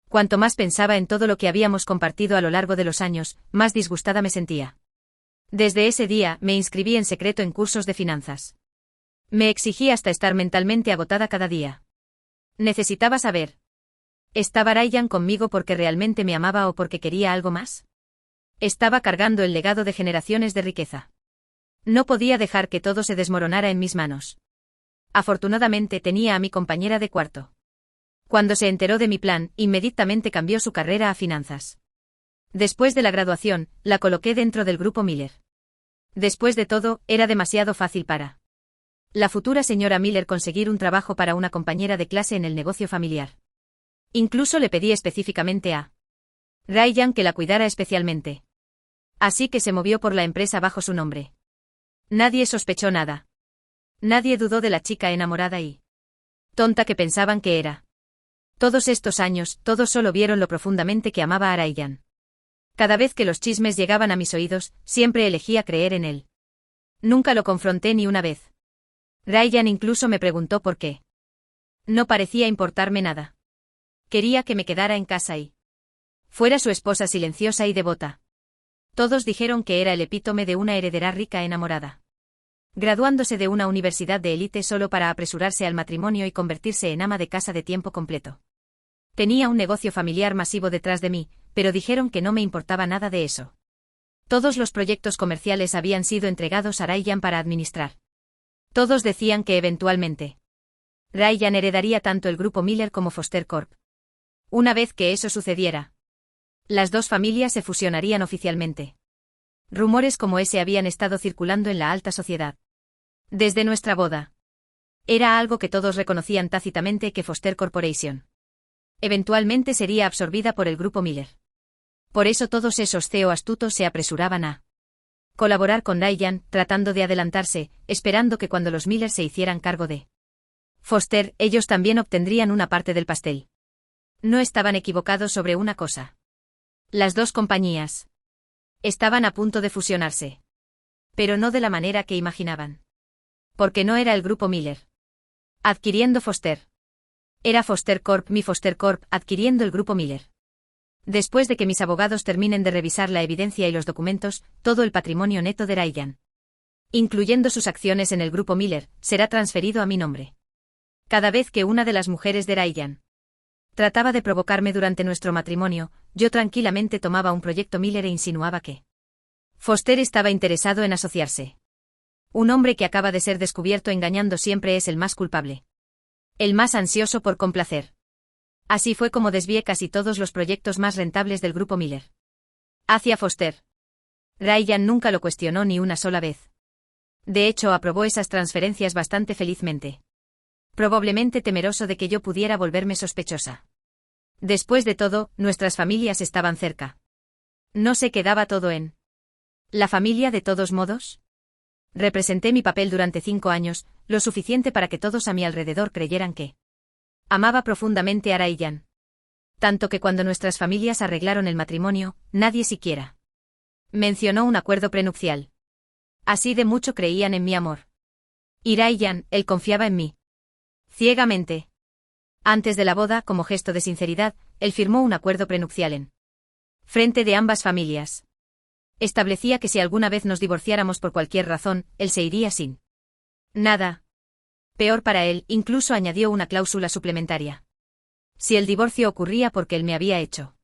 Cuanto más pensaba en todo lo que habíamos compartido a lo largo de los años, más disgustada me sentía. Desde ese día, me inscribí en secreto en cursos de finanzas. Me exigí hasta estar mentalmente agotada cada día. Necesitaba saber. ¿Estaba Ryan conmigo porque realmente me amaba o porque quería algo más? Estaba cargando el legado de generaciones de riqueza. No podía dejar que todo se desmoronara en mis manos. Afortunadamente tenía a mi compañera de cuarto. Cuando se enteró de mi plan, inmediatamente cambió su carrera a finanzas. Después de la graduación, la coloqué dentro del grupo Miller. Después de todo, era demasiado fácil para la futura señora Miller conseguir un trabajo para una compañera de clase en el negocio familiar. Incluso le pedí específicamente a Ryan que la cuidara especialmente. Así que se movió por la empresa bajo su nombre. Nadie sospechó nada. Nadie dudó de la chica enamorada y tonta que pensaban que era. Todos estos años, todos solo vieron lo profundamente que amaba a Ryan. Cada vez que los chismes llegaban a mis oídos, siempre elegía creer en él. Nunca lo confronté ni una vez. Ryan incluso me preguntó por qué. No parecía importarme nada. Quería que me quedara en casa y fuera su esposa silenciosa y devota. Todos dijeron que era el epítome de una heredera rica enamorada. Graduándose de una universidad de élite solo para apresurarse al matrimonio y convertirse en ama de casa de tiempo completo. Tenía un negocio familiar masivo detrás de mí, pero dijeron que no me importaba nada de eso. Todos los proyectos comerciales habían sido entregados a Ryan para administrar. Todos decían que eventualmente Ryan heredaría tanto el grupo Miller como Foster Corp. Una vez que eso sucediera, las dos familias se fusionarían oficialmente. Rumores como ese habían estado circulando en la alta sociedad desde nuestra boda. Era algo que todos reconocían tácitamente que Foster Corporation eventualmente sería absorbida por el grupo Miller. Por eso todos esos CEO astutos se apresuraban a colaborar con Ryan, tratando de adelantarse, esperando que cuando los Miller se hicieran cargo de Foster, ellos también obtendrían una parte del pastel. No estaban equivocados sobre una cosa. Las dos compañías estaban a punto de fusionarse. Pero no de la manera que imaginaban. Porque no era el grupo Miller. Adquiriendo Foster. Era Foster Corp. Mi Foster Corp. Adquiriendo el grupo Miller. Después de que mis abogados terminen de revisar la evidencia y los documentos, todo el patrimonio neto de Ryan, incluyendo sus acciones en el grupo Miller, será transferido a mi nombre. Cada vez que una de las mujeres de Ryan trataba de provocarme durante nuestro matrimonio, yo tranquilamente tomaba un proyecto Miller e insinuaba que Foster estaba interesado en asociarse. Un hombre que acaba de ser descubierto engañando siempre es el más culpable. El más ansioso por complacer. Así fue como desvié casi todos los proyectos más rentables del grupo Miller hacia Foster. Ryan nunca lo cuestionó ni una sola vez. De hecho, aprobó esas transferencias bastante felizmente. Probablemente temeroso de que yo pudiera volverme sospechosa. Después de todo, nuestras familias estaban cerca. ¿No se quedaba todo en la familia de todos modos? Representé mi papel durante 5 años, lo suficiente para que todos a mi alrededor creyeran que amaba profundamente a Ryan. Tanto que cuando nuestras familias arreglaron el matrimonio, nadie siquiera mencionó un acuerdo prenupcial. Así de mucho creían en mi amor. Y Ryan, él confiaba en mí. Ciegamente. Antes de la boda, como gesto de sinceridad, él firmó un acuerdo prenupcial en frente de ambas familias. Establecía que si alguna vez nos divorciáramos por cualquier razón, él se iría sin nada. Peor para él, incluso añadió una cláusula suplementaria. Si el divorcio ocurría porque él me había hecho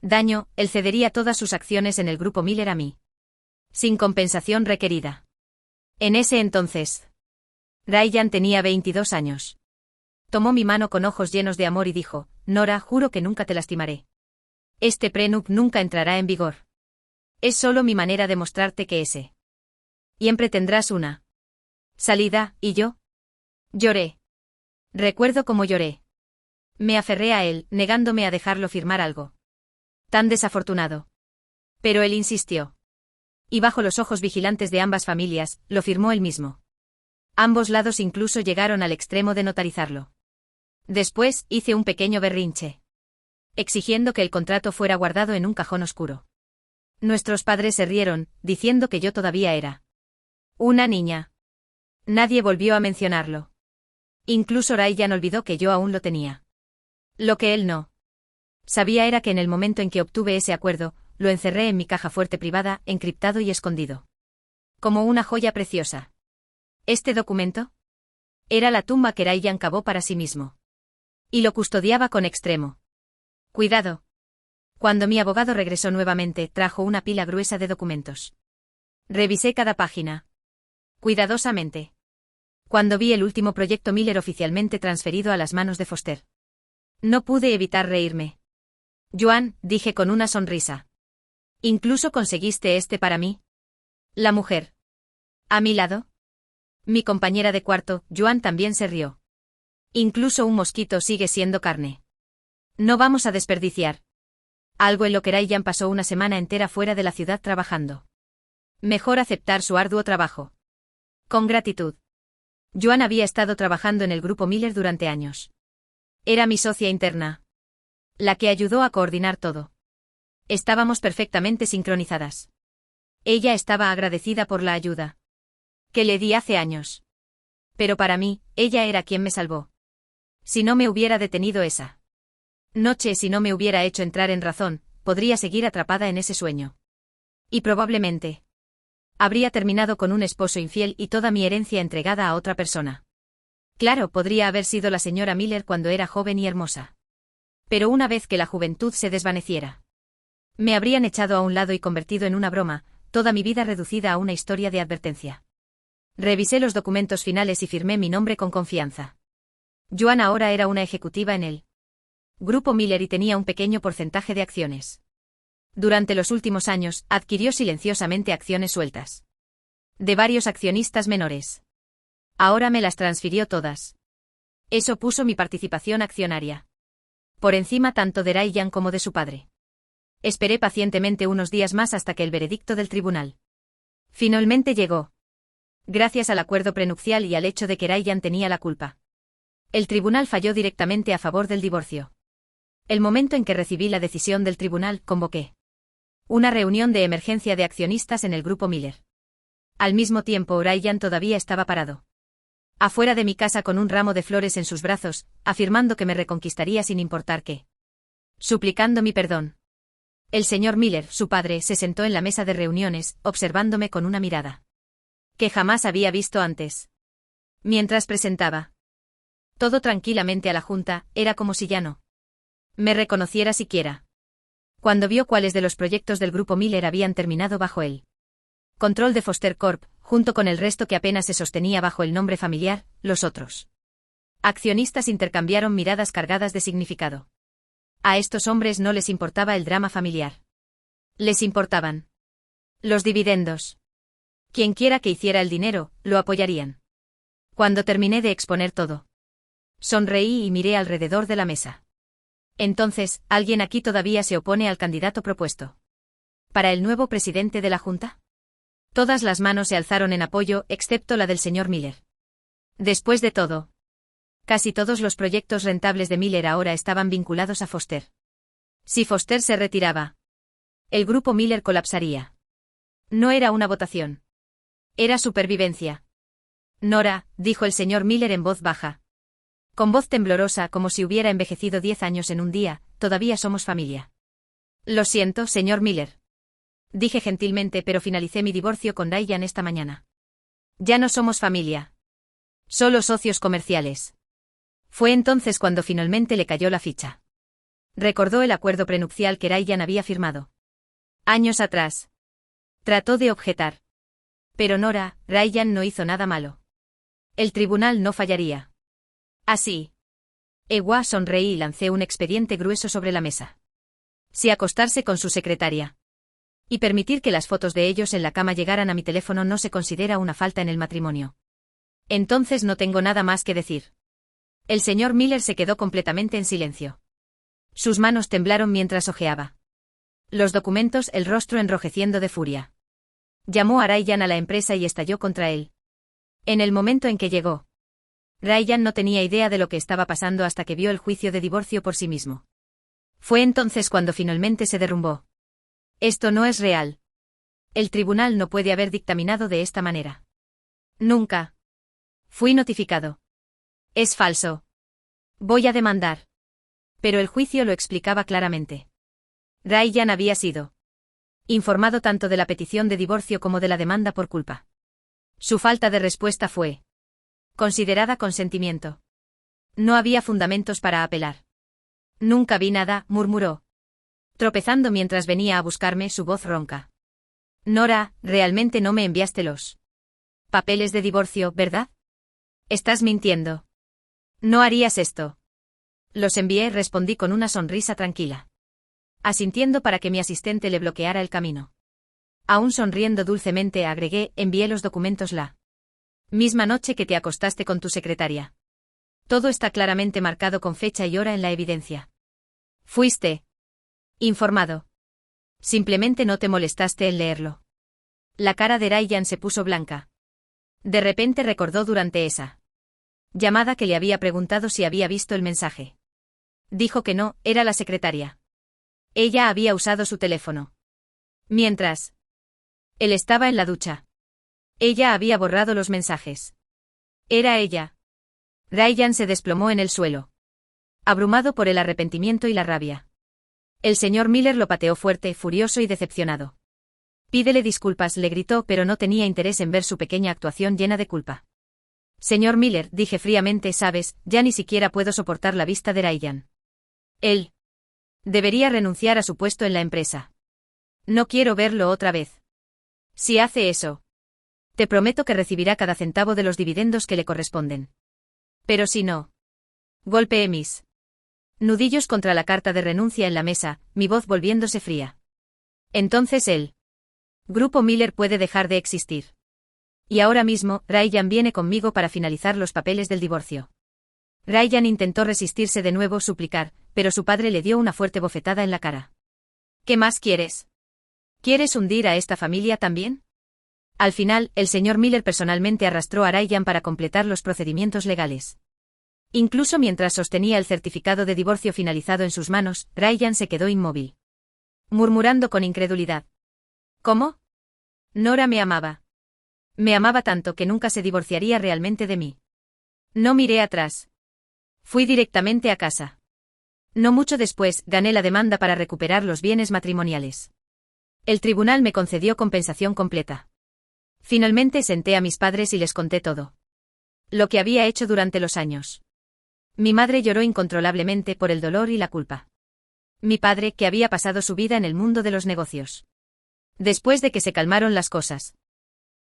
daño, él cedería todas sus acciones en el grupo Miller a mí, sin compensación requerida. En ese entonces, Ryan tenía 22 años. Tomó mi mano con ojos llenos de amor y dijo: Nora, juro que nunca te lastimaré. Este prenup nunca entrará en vigor. Es solo mi manera de mostrarte que siempre tendrás una salida, ¿y yo? Lloré. Recuerdo cómo lloré. Me aferré a él, negándome a dejarlo firmar algo tan desafortunado. Pero él insistió. Y bajo los ojos vigilantes de ambas familias, lo firmó él mismo. Ambos lados incluso llegaron al extremo de notarizarlo. Después, hice un pequeño berrinche, exigiendo que el contrato fuera guardado en un cajón oscuro. Nuestros padres se rieron, diciendo que yo todavía era una niña. Nadie volvió a mencionarlo. Incluso Ryan olvidó que yo aún lo tenía. Lo que él no sabía era que en el momento en que obtuve ese acuerdo, lo encerré en mi caja fuerte privada, encriptado y escondido. Como una joya preciosa. Este documento era la tumba que Ryan cavó para sí mismo. Y lo custodiaba con extremo cuidado. Cuando mi abogado regresó nuevamente, trajo una pila gruesa de documentos. Revisé cada página cuidadosamente. Cuando vi el último proyecto Miller oficialmente transferido a las manos de Foster, no pude evitar reírme. Joan, dije con una sonrisa. ¿Incluso conseguiste este para mí? La mujer a mi lado, mi compañera de cuarto, Joan, también se rió. Incluso un mosquito sigue siendo carne. No vamos a desperdiciar algo en lo que Ryan pasó una semana entera fuera de la ciudad trabajando. Mejor aceptar su arduo trabajo con gratitud. Joan había estado trabajando en el grupo Miller durante años. Era mi socia interna, la que ayudó a coordinar todo. Estábamos perfectamente sincronizadas. Ella estaba agradecida por la ayuda que le di hace años. Pero para mí, ella era quien me salvó. Si no me hubiera detenido esa noche, si no me hubiera hecho entrar en razón, podría seguir atrapada en ese sueño. Y probablemente habría terminado con un esposo infiel y toda mi herencia entregada a otra persona. Claro, podría haber sido la señora Miller cuando era joven y hermosa. Pero una vez que la juventud se desvaneciera, me habrían echado a un lado y convertido en una broma, toda mi vida reducida a una historia de advertencia. Revisé los documentos finales y firmé mi nombre con confianza. Joan ahora era una ejecutiva en el grupo Miller y tenía un pequeño porcentaje de acciones. Durante los últimos años, adquirió silenciosamente acciones sueltas de varios accionistas menores. Ahora me las transfirió todas. Eso puso mi participación accionaria por encima tanto de Ryan como de su padre. Esperé pacientemente unos días más hasta que el veredicto del tribunal finalmente llegó. Gracias al acuerdo prenupcial y al hecho de que Ryan tenía la culpa, el tribunal falló directamente a favor del divorcio. El momento en que recibí la decisión del tribunal, convoqué una reunión de emergencia de accionistas en el grupo Miller. Al mismo tiempo, Ryan todavía estaba parado Afuera de mi casa con un ramo de flores en sus brazos, afirmando que me reconquistaría sin importar qué. Suplicando mi perdón. El señor Miller, su padre, se sentó en la mesa de reuniones, observándome con una mirada que jamás había visto antes. Mientras presentaba todo tranquilamente a la junta, era como si ya no me reconociera siquiera. Cuando vio cuáles de los proyectos del grupo Miller habían terminado bajo él control de Foster Corp, junto con el resto que apenas se sostenía bajo el nombre familiar, los otros accionistas intercambiaron miradas cargadas de significado. A estos hombres no les importaba el drama familiar. Les importaban los dividendos. Quienquiera que hiciera el dinero, lo apoyarían. Cuando terminé de exponer todo, sonreí y miré alrededor de la mesa. Entonces, ¿alguien aquí todavía se opone al candidato propuesto para el nuevo presidente de la Junta? Todas las manos se alzaron en apoyo, excepto la del señor Miller. Después de todo, casi todos los proyectos rentables de Miller ahora estaban vinculados a Foster. Si Foster se retiraba, el grupo Miller colapsaría. No era una votación. Era supervivencia. Nora, dijo el señor Miller en voz baja. Con voz temblorosa como si hubiera envejecido 10 años en un día, todavía somos familia. Lo siento, señor Miller. Dije gentilmente, pero finalicé mi divorcio con Ryan esta mañana. Ya no somos familia. Solo socios comerciales. Fue entonces cuando finalmente le cayó la ficha. Recordó el acuerdo prenupcial que Ryan había firmado años atrás. Trató de objetar. Pero Nora, Ryan no hizo nada malo. El tribunal no fallaría. Así. Ewa sonreí y lancé un expediente grueso sobre la mesa. Si acostarse con su secretaria y permitir que las fotos de ellos en la cama llegaran a mi teléfono no se considera una falta en el matrimonio. Entonces no tengo nada más que decir. El señor Miller se quedó completamente en silencio. Sus manos temblaron mientras hojeaba los documentos, el rostro enrojeciendo de furia. Llamó a Ryan a la empresa y estalló contra él. En el momento en que llegó, Ryan no tenía idea de lo que estaba pasando hasta que vio el juicio de divorcio por sí mismo. Fue entonces cuando finalmente se derrumbó. Esto no es real. El tribunal no puede haber dictaminado de esta manera. Nunca. Fui notificado. Es falso. Voy a demandar. Pero el juicio lo explicaba claramente. Ryan había sido informado tanto de la petición de divorcio como de la demanda por culpa. Su falta de respuesta fue considerada consentimiento. No había fundamentos para apelar. Nunca vi nada, murmuró, tropezando mientras venía a buscarme, su voz ronca. Nora, realmente no me enviaste los papeles de divorcio, ¿verdad? Estás mintiendo. No harías esto. Los envié, respondí con una sonrisa tranquila, asintiendo para que mi asistente le bloqueara el camino. Aún sonriendo dulcemente agregué, envié los documentos la misma noche que te acostaste con tu secretaria. Todo está claramente marcado con fecha y hora en la evidencia. Fuiste informado. Simplemente no te molestaste en leerlo. La cara de Ryan se puso blanca. De repente recordó durante esa llamada que le había preguntado si había visto el mensaje. Dijo que no, era la secretaria. Ella había usado su teléfono. Mientras él estaba en la ducha. Ella había borrado los mensajes. Era ella. Ryan se desplomó en el suelo, abrumado por el arrepentimiento y la rabia. El señor Miller lo pateó fuerte, furioso y decepcionado. Pídele disculpas, le gritó, pero no tenía interés en ver su pequeña actuación llena de culpa. Señor Miller, dije fríamente, sabes, ya ni siquiera puedo soportar la vista de Ryan. Él debería renunciar a su puesto en la empresa. No quiero verlo otra vez. Si hace eso, te prometo que recibirá cada centavo de los dividendos que le corresponden. Pero si no, golpeé mis nudillos contra la carta de renuncia en la mesa, mi voz volviéndose fría. Entonces el grupo Miller puede dejar de existir. Y ahora mismo, Ryan viene conmigo para finalizar los papeles del divorcio. Ryan intentó resistirse de nuevo, suplicar, pero su padre le dio una fuerte bofetada en la cara. ¿Qué más quieres? ¿Quieres hundir a esta familia también? Al final, el señor Miller personalmente arrastró a Ryan para completar los procedimientos legales. Incluso mientras sostenía el certificado de divorcio finalizado en sus manos, Ryan se quedó inmóvil, murmurando con incredulidad. ¿Cómo? Nora me amaba. Me amaba tanto que nunca se divorciaría realmente de mí. No miré atrás. Fui directamente a casa. No mucho después, gané la demanda para recuperar los bienes matrimoniales. El tribunal me concedió compensación completa. Finalmente senté a mis padres y les conté todo. Lo que había hecho durante los años. Mi madre lloró incontrolablemente por el dolor y la culpa. Mi padre, que había pasado su vida en el mundo de los negocios. Después de que se calmaron las cosas.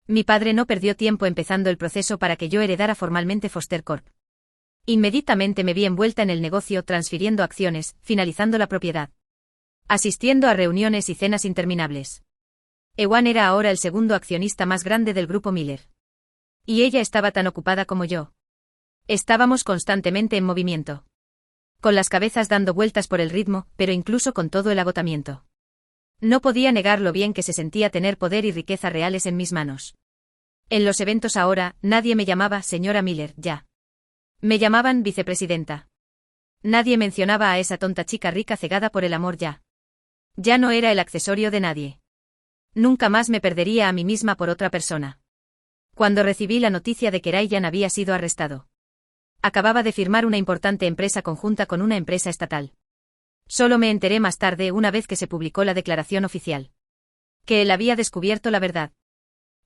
Mi padre no perdió tiempo empezando el proceso para que yo heredara formalmente Foster Corp. Inmediatamente me vi envuelta en el negocio transfiriendo acciones, finalizando la propiedad. Asistiendo a reuniones y cenas interminables. Ewan era ahora el segundo accionista más grande del grupo Miller. Y ella estaba tan ocupada como yo. Estábamos constantemente en movimiento. Con las cabezas dando vueltas por el ritmo, pero incluso con todo el agotamiento. No podía negar lo bien que se sentía tener poder y riqueza reales en mis manos. En los eventos ahora, nadie me llamaba señora Miller, ya. Me llamaban vicepresidenta. Nadie mencionaba a esa tonta chica rica cegada por el amor ya. Ya no era el accesorio de nadie. Nunca más me perdería a mí misma por otra persona. Cuando recibí la noticia de que Ryan había sido arrestado. Acababa de firmar una importante empresa conjunta con una empresa estatal. Solo me enteré más tarde, una vez que se publicó la declaración oficial. Que él había descubierto la verdad.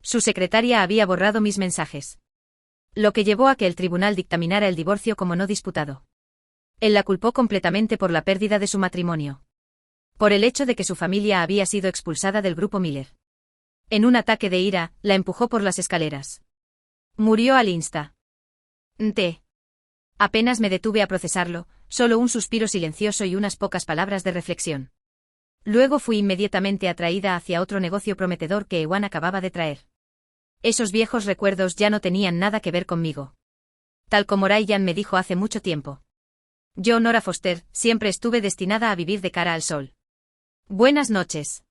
Su secretaria había borrado mis mensajes. Lo que llevó a que el tribunal dictaminara el divorcio como no disputado. Él la culpó completamente por la pérdida de su matrimonio. Por el hecho de que su familia había sido expulsada del grupo Miller. En un ataque de ira, la empujó por las escaleras. Murió al instante. Apenas me detuve a procesarlo, solo un suspiro silencioso y unas pocas palabras de reflexión. Luego fui inmediatamente atraída hacia otro negocio prometedor que Ewan acababa de traer. Esos viejos recuerdos ya no tenían nada que ver conmigo. Tal como Ryan me dijo hace mucho tiempo. Yo, Nora Foster, siempre estuve destinada a vivir de cara al sol. Buenas noches.